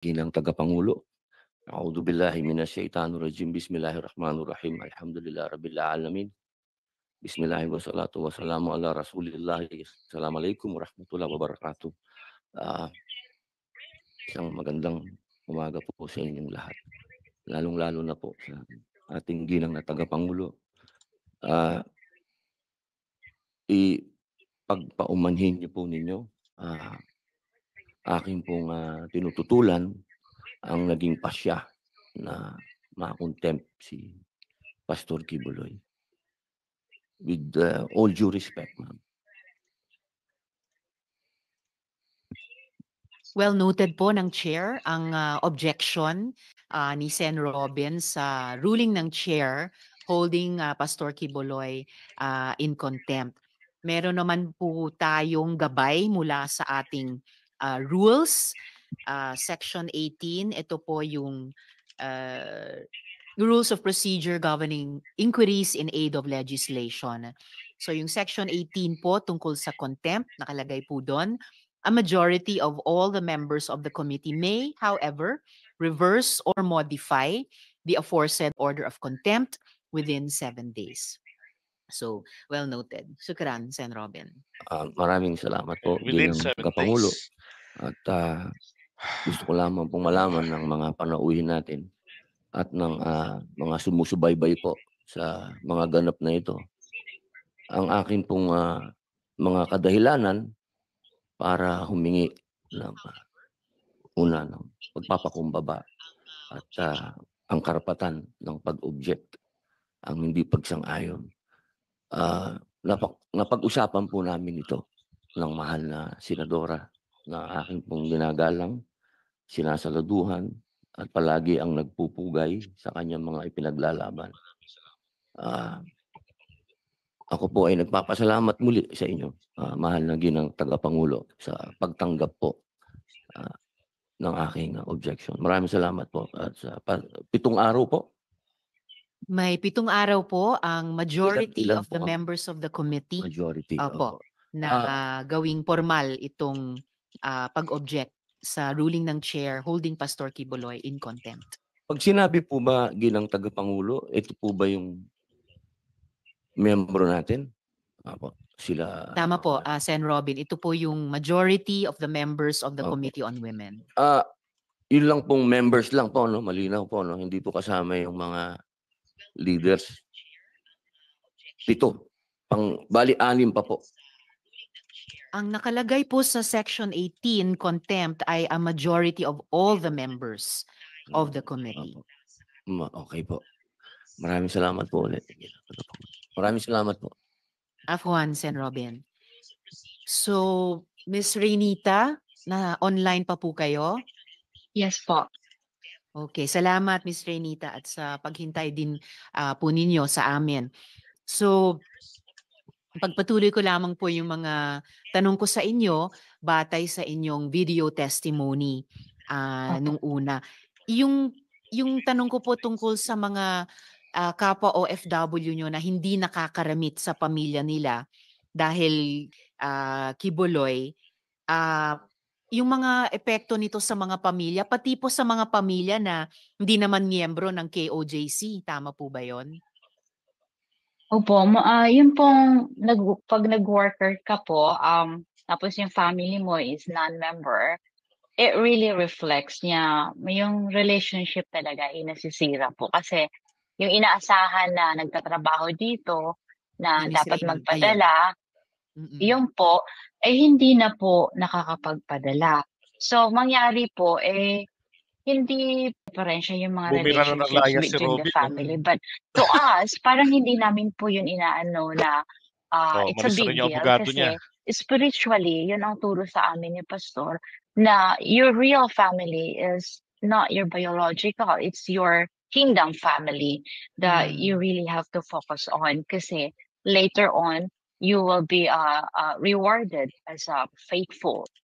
ginang tagapangulo. A'udhu billahi minasyaitanir rajim. Bismillahirrahmanirrahim. Alhamdulillah rabbil alamin. Bismillah wassalatu wassalamu ala Rasulillah. Assalamualaikum warahmatullahi wabarakatuh. Ah, Isang magandang umaga po sa inyong lahat. Lalong-lalo na po sa ating ginang na tagapangulo. Ah, Pagpaumanhin niyo po ninyo, aking pong tinututulan ang naging pasya na ma-contempt si Pastor Quiboloy. With all due respect, ma'am. Well noted po ng chair ang objection ni Sen. Robin sa ruling ng chair holding Pastor Quiboloy in contempt. Meron naman po tayong gabay mula sa ating rules. Section 18, ito po yung rules of procedure governing inquiries in aid of legislation. So yung section 18 po tungkol sa contempt, nakalagay po doon. A majority of all the members of the committee may, however, reverse or modify the aforesaid order of contempt within 7 days. So, well noted. Shukran, Sen. Robin. Maraming salamat po, Within ginang 7 tagapangulo. days. At gusto ko lamang pong malaman ng mga panauhin natin at ng mga sumusubaybay po sa mga ganap na ito. Ang akin pong mga kadahilanan para humingi ng una ng pagpapakumbaba at ang karapatan ng pag-object, ang hindi pagsang-ayon. Napag-usapan po namin ito ng mahal na senadora na aking pong ginagalang, sinasaluduhan at palagi ang nagpupugay sa kanyang mga ipinaglalaban. Ako po ay nagpapasalamat muli sa inyo, mahal na ginang tagapangulo, sa pagtanggap po ng aking objection. Maraming salamat po. At sa 7 araw po. May 7 araw po ang majority Ilan of the po ang members of the committee majority? opo, Opo. na gawing formal itong pag-object sa ruling ng chair holding Pastor Quiboloy in contempt. Pag sinabi po ba ginang tagapangulo, ito po ba yung miyembro natin? Opo, sila. Tama po, Sen. Robin. Ito po yung majority of the members of the Opo. Committee on Women. Yun lang pong members lang po, no? Malinaw po, no? Hindi po kasama yung mga leaders. 7. Bali 6 pa po. Ang nakalagay po sa Section 18, contempt, ay a majority of all the members of the committee. Okay po. Maraming salamat po ulit. Maraming salamat po. Afwan, Sen. Robin. So, Ms. Reynita, na online pa po kayo? Yes po. Okay, salamat Ms. Reynita at sa paghintay din po ninyo sa amin. So, pagpatuloy ko lamang po yung mga tanong ko sa inyo batay sa inyong video testimony nung una. Yung tanong ko po tungkol sa mga kapwa OFW nyo na hindi nakakaramit sa pamilya nila dahil Quiboloy, yung mga epekto nito sa mga pamilya, pati po sa mga pamilya na hindi naman miyembro ng KOJC. Tama po ba yon? Opo, yun pong pag nag-worker ka po, tapos yung family mo is non-member, it really reflects niya, yung relationship talaga ay nasisira po. Kasi yung inaasahan na nagtatrabaho dito, na Ni Miss dapat Reynita, magpadala, yung po, hindi na po nakakapagpadala. So, mangyari po, hindi diferensya yung mga Bumira na ng relationships layas si between the Robin. family. But to us, parang hindi namin po yun inaano na it's a malis na big rin yung deal. abogado Kasi niya. spiritually, yun ang turo sa amin ni Pastor, na your real family is not your biological. It's your kingdom family that you really have to focus on. Kasi later on, you will be rewarded as a faithful